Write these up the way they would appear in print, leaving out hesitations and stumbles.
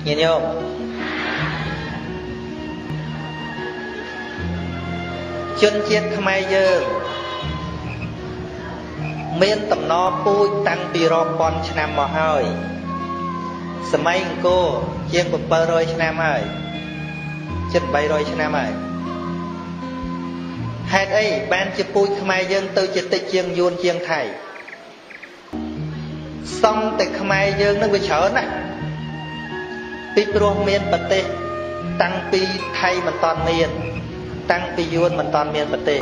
nhìn vô chân chiết Khmer dương miên tầm no pui tăng pi ro pon chnam mò hơi sớm mấy cô chiên bột bơ rồi chnam hơi chân bay rồi chnam hơi hai đây ban chỉ pui Khmer dương từ chỉ tịch chiên yuan chiên thầy xong tịch Khmer dương nó bị chở nè pi pro miên bát tê tăng pi thầy mình toàn miên tăng pi yuan mình toàn miên bát tê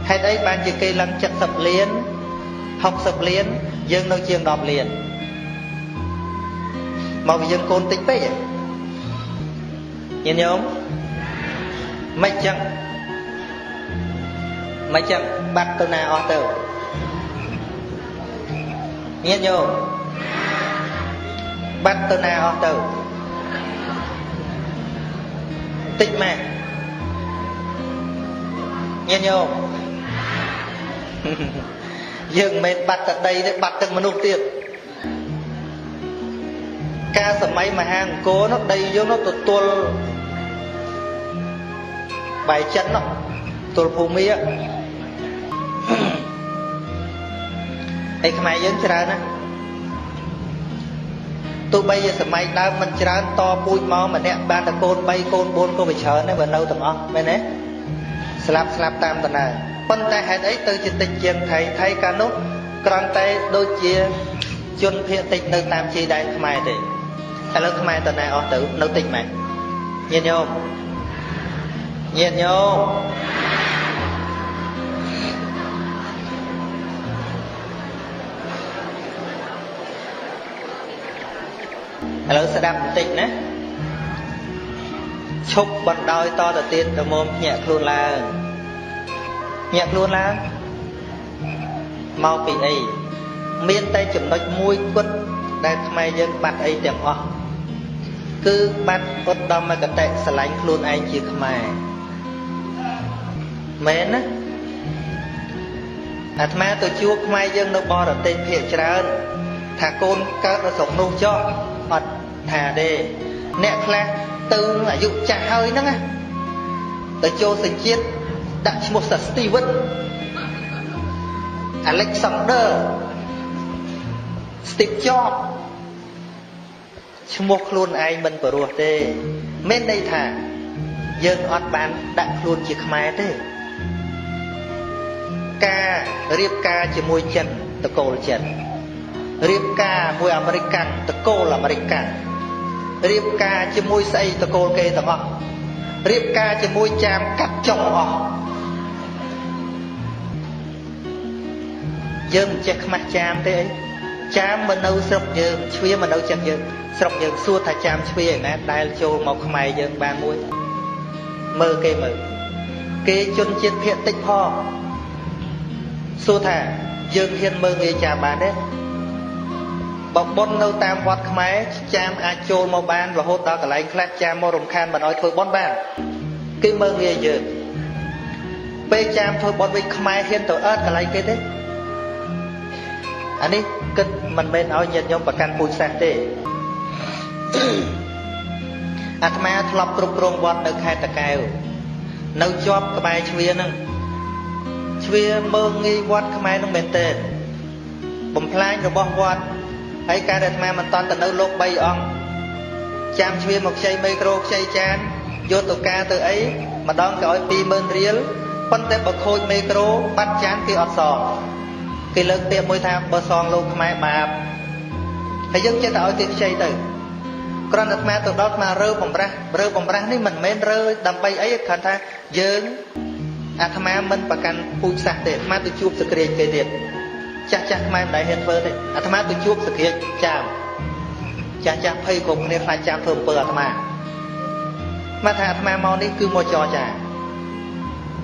hay đấy ban chỉ cây lăng chặt sập liền học sập liền dương đâu chiên đọp liền mà vì dương côn tích vậy nhìn nhớ không mấy chẳng bắt tôi nào ở từ nhìn nhớ bắt tôi nào ở từ tích mà nhìn nhớ dương mệt bắt ở đây để bắt từng manu tiền ca sớm mấy mà hàng cố nó đây vô nó tụt tuôn bài chân nó tuôn phù mi á ấy không ai dẫn ra nè tôi bây giờ sớm mấy đã mình ra to bụi máu mà nè ba ta côn bay côn buôn cô bị chờ nó vừa nâu tầm ó bên đấy slap tam tầm này phân tay hãy ấy từ chỉ tịch chiên thầy ca nút còn tay đôi chia chôn phiền tịch nơi tam chi đại Khmer thì hay là Khmer tầm này ở tử nấu tịch mày nhìn nhô hello sẽ đạp tịch nè chúc bật đôi to đầu tiên đầu mồm nhẹ luôn là mau bị ấy miên tay chụp nói mùi quất đại Khmer dân bắt ấy đẹp ọ cứ bắt quất đâm mà cái tệ sẽ lánh luôn anh chỉ Khmer mến á Khmer tôi chua Khmer dân nó bò ở tên phía trơn thả côn các nó sống nô cho hoặc thả đề nẹ khla từ là dụ trả hơi nó á tới cho sinh chiết đặt một sở Steven Alexander Steve Jobs một luôn ai mình vừa ruột tê men đây thả dân ọt bán đặt luôn chiếc Khmer thế ca riêng ca chỉ môi chân tờ cổ là chân riêng ca môi American tờ cổ là American riêng ca chỉ môi xây tờ cổ kê tờ ngọt riêng ca chỉ môi cham cắt trong ọ dân chắc mặt cham thế ấy cham mình đâu sọc dân phía mình đâu chắc dân sọc dân xua thà cham phía nè đại châu một Khmer dân ba mũi mơ kê chôn chết hiện tích ho xua thà dân hiện mơ nghe chà bà đấy bọc bon nâu tam vọt Khmer cham a châu một ban và hốt đó cả lại class cham mô rồng khan mà nói thôi bon ban cái mơ nghe dân bê cham thôi bon với Khmer hiện tổ ớt cả lại cái đấy anh ấy kết mình bên áo nhiệt nhóm và can bùi sạch tê Atma thọp trục rong bọt được hai ta kèo nấu chóp cái bài chvia mơ nghi bọt Khmer nó mệt tê bầm phai rồi bọt bọt ấy ca đẹp mà mình toàn tận nấu lốc bay on cham chvia một chai micro chai chan vô tụ ca từ ấy mà đón cái pi mơn riel phân tê bậc khôi micro bắt chan khi ọt sò cái lớn tiệm môi tham bờ son luôn Khmer bạp hay dân chơi tạo tiền chơi từ còn đặt mà từ đó mà rơ bầm ra ní mình men rơ đầm bay ấy khẩn tha dân Khmer mình bà can pui sạch để Khmer từ chụp sự kiện cái điện chắc Khmer đại hiện vơ đấy Khmer từ chụp sự kiện chạm chắc phây cùng nên phải chạm thơm bờ Khmer mà thà Khmer mau ní cứ mua cho chả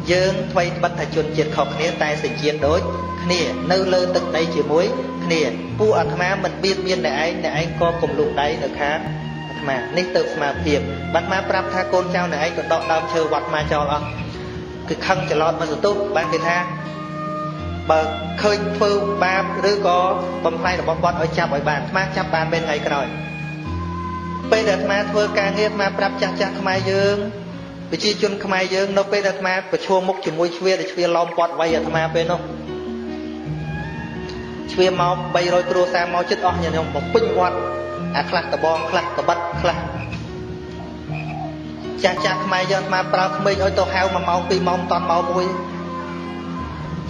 dân quay bắt thạch chuẩn triệt khóc khné tay sinh chiến đối khné nâu lơ từng đây chỉ muối khné pu ở Khmer mình biên này anh có cùng lục đấy được khác mà nít tự mà phiền bắt má prap tha côn trao này anh còn đọ đam chờ vặt mà cho nó cái khăn chỉ lọt mà rồi tốt ban cái tha bờ khơi phơi ba đứa có bấm phai là bom bọt ở chạm ở bàn má chạm bàn bên này cái rồi ពេលដែលអាត្មាធ្វើការងារអាត្មាប្រាប់ចាស់ចាស់ខ្មែរយើងវិជាជនខ្មែរយើងនៅពេលដែលអាត្មាប្រឈមមុខជាមួយជ្វាដែលជ្វាឡោមព័ទ្ធវ័យអាត្មាពេលនោះជ្វាមក300គ្រួសារមកចិត្តអស់ខ្ញុំមកពេញវត្តអាខ្លះដបងខ្លះតបិតខ្លះចាស់ចាស់ខ្មែរយើងអាត្មាប្រើក្មេងឲ្យទៅហៅ1ម៉ោង2ម៉ោងមិនតាន់មកមួយ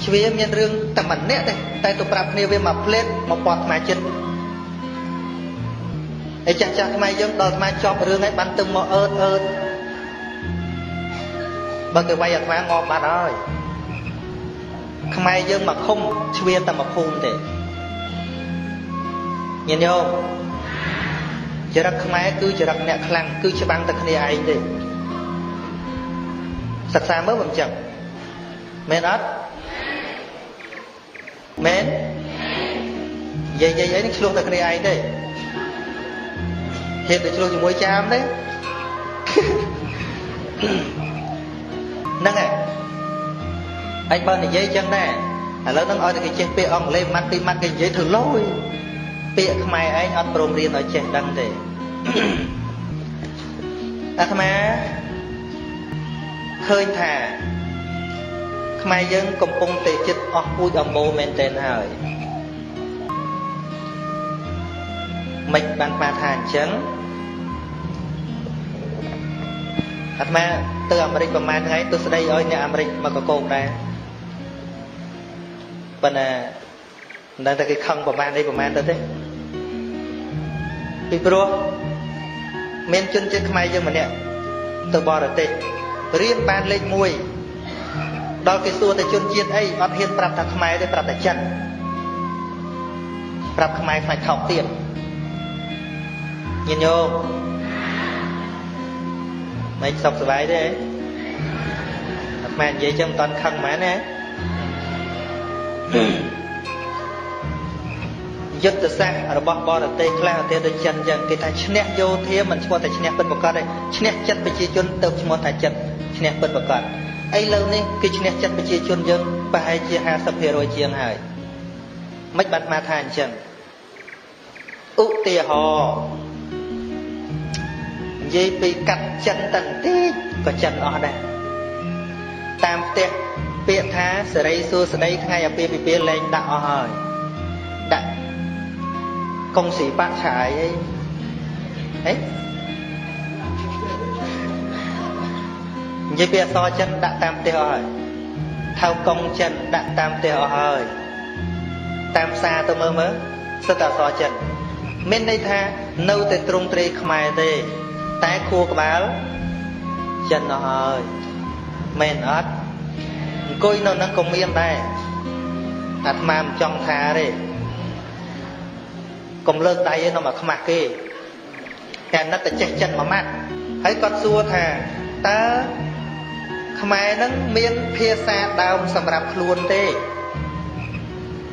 ជ្វាមានរឿងតែម្នាក់ទេតែទៅប្រាប់គ្នាវាមកផ្លេតមកព័ទ្ធអាត្មាចិត្តហើយចាស់ចាស់ខ្មែរយើងដល់អាត្មាចប់រឿងហើយបានទៅមកអឺតបើគេវាយអាត្មាងប់បាត់ហើយខ្មែរយើងមកឃុំជ្វាតែមកភូមិទេញាតិញោមចរិតខ្មែរគឺចរិតអ្នកខ្លាំងគឺច្បាំងតែគ្នាឯងទេសិក្សាមើលមិនចឹងមែនអត់មែនយាយអីនេះឆ្លោះតែគ្នាឯងទេហេតុតែឆ្លោះជាមួយចាមទេហ្នឹងហើយអញបើនិយាយចឹងដែរឥឡូវហ្នឹងឲ្យតែគេចេះពាក្យអង់គ្លេសម៉ាត់ពីម៉ាត់គេនិយាយធ្វើលយពាក្យខ្មែរឯងអត់ព្រមរៀនឲ្យចេះដឹងទេអាត្មាឃើញថាខ្មែរយើងកំពុងតែចិត្តអស់ពូជអម្បូរមែនទែនហើយមិនបានស្មានថាអញ្ចឹងអាត្មាទៅអាមេរិកប្រហែលថ្ងៃទៅស្ដីឲ្យអ្នកអាមេរិកមកកកោកដែរប៉ុន្តែមិនដឹងថាគេខឹងប្រហែលទៅទេពីព្រោះមានជនជាតិខ្មែរយើងម្នាក់ទៅបរទេសរៀនបានលេខ1ដល់គេសួរតែជនជាតិអីអត់ហ៊ានប្រាប់ថាខ្មែរទេប្រាប់តែចិនប្រាប់ខ្មែរខ្លាចថោកទៀតញាតិញោមមិនសុខសប្បាយទេអាត្មានិយាយចឹងមិនតាន់ខឹងហ្មងណាយុទ្ធសាស្ត្ររបស់បរទេសខ្លះប្រទេសដូចចិនចឹងគេថាឈ្នះយោធាមិនឈ្មោះតែឈ្នះពិតប្រាកដទេឈ្នះចិត្តប្រជាជនទៅឈ្មោះថាចិត្តឈ្នះពិតប្រាកដឥឡូវនេះគឺឈ្នះចិត្តប្រជាជនយើងប្រហែលជា 50% ជាងហើយមិនបានមកថាអញ្ចឹងឧទាហរណ៍និយាយពីកាត់ចិនតន្តិចក៏ចិនអស់ដែរតាមផ្ទះពាក្យថាសេរីសួស្តីថ្ងៃអាពាហ៍ពិពាហ៍លែងដាក់អស់ហើយដាក់កុងស៊ីបាក់ឆាយអីនិយាយពីអក្សរចិនដាក់តាមផ្ទះអស់ហើយថៅកុងចិនដាក់តាមផ្ទះអស់ហើយតាមផ្សារទៅមើលសិតតែអក្សរចិនមានន័យថានៅតែទ្រង់ទ្រាយខ្មែរទេតែខួរក្បាលចិនអស់ហើយមែនអត់អង្គុយនៅនឹងក៏មានដែរអាត្មាមិនចង់ថាទេកុំលើកដៃឯនោះមកខ្មាស់គេតែណិតតែចេះចិនមួយម៉ាត់ហើយគាត់សួរថាតើខ្មែរនឹងមានភាសាដើមសម្រាប់ខ្លួនទេ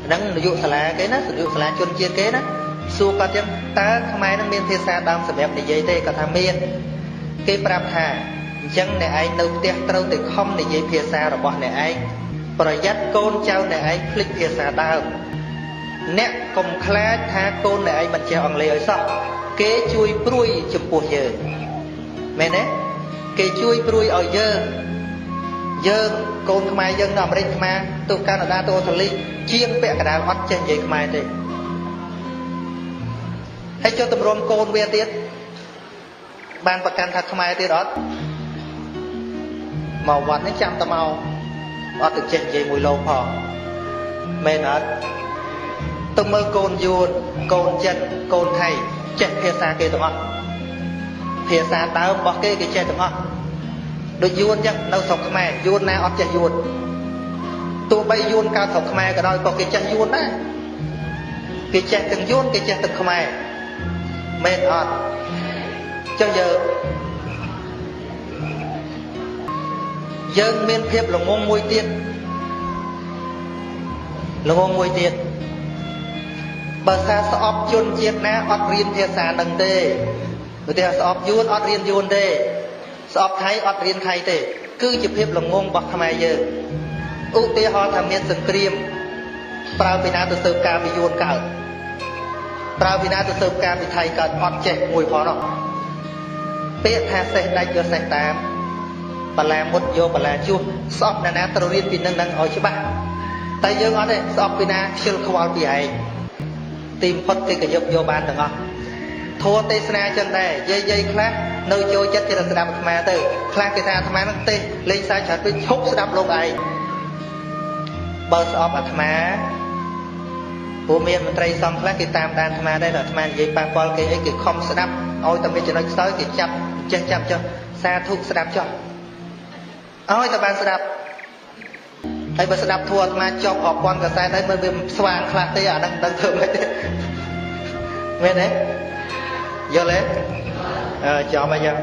ហ្នឹងនយោបាយសាលាគេណានយោបាយសាលាជនជាតិគេណាសួរគាត់ចឹងតើខ្មែរនឹងមានភាសាដើមសម្រាប់និយាយទេគាត់ថាមានគេប្រាប់ថាអញ្ចឹងអ្នកឯងនៅផ្ទះត្រូវតែខំនិយាយភាសារបស់អ្នកឯងប្រយ័ត្នកូនចៅអ្នកឯងភ្លេចភាសាដើមអ្នកកុំខ្លាចថាកូនអ្នកឯងមិនចេះអង់គ្លេសឲ្យសោះគេជួយព្រួយចំពោះយើងមែនទេគេជួយព្រួយឲ្យយើងកូនខ្មែរយើងនៅអាមេរិកខ្មែរទៅកាណាដាទៅអូស្ត្រាលីជាងពាក់កណ្ដាលអត់ចេះនិយាយខ្មែរទេហើយចុះតម្រាំកូនវាទៀតបានប្រកាន់ថាខ្មែរទៀតអត់មកវត្តនេះចាំតែមកអត់ទៅចេះនិយាយមួយលោកផងមែនអត់ទៅមើលកូនយួនកូនចិនកូនថៃចេះភាសាគេទាំងអស់ភាសាដើមរបស់គេចេះទាំងអស់ដូចយួនចឹងនៅស្រុកខ្មែរយួនណាអត់ចេះយួនទោះបីយួនកើតស្រុកខ្មែរក៏ដោយក៏គេចេះយួនដែរគេចេះទាំងយួនគេចេះទាំងខ្មែរមែនអត់ចុះយើងមានភាពល្ងងមួយទៀតបើថាស្អប់ជនជាតិណាអត់រៀនភាសានឹងទេឧទាហរណ៍ស្អប់យួនអត់រៀនយួនទេស្អប់ថៃអត់រៀនថៃទេគឺជាភាពល្ងងរបស់ខ្មែរយើងឧទាហរណ៍ថាមានសង្គ្រាមប្រើពីណាទៅស៊ើបការពីយួនកើតប្រើពីណាទៅស៊ើបការពីថៃកើតអត់ចេះមួយផងនោះ ពាក្យថាសេះដាច់យកសេះតាមបលាមុតយកបលាជួសស្អប់ណាស់ណាត្រូវរៀនពីនឹងឲ្យច្បាស់តែយើងអត់ទេស្អប់ពីណាខ្ជិលខ្វល់ពីឯងទីបំផុតគេក៏យកបានទាំងអស់ធัวទេសនាចឹងដែរយាយខ្លះនៅចូលចិត្តចេះតែស្ដាប់អាត្មាទៅខ្លះគេថាអាត្មានឹងទេសលេងសើចច្រើនពេកឈប់ស្ដាប់លោកឯងបើស្អប់អាត្មាព្រោះមានមន្ត្រីសង្ឃខ្លះគេតាមដានអាត្មាដែរអាត្មានិយាយប៉ះពាល់គេអីគេខំស្ដាប់ឲ្យតែមានចំណុចខ្សោយគេចាប់ចេះចាប់ចុះសាធុស្ដាប់ចុះឲ្យតែបានស្ដាប់ហើយបើស្ដាប់ធัวអាត្មាចប់រាប់ពាន់កសែតហើយមើលវាស្វាងខ្លះទេអាដឹងធ្វើមិនទេមែនទេយល់ទេចាំមកយក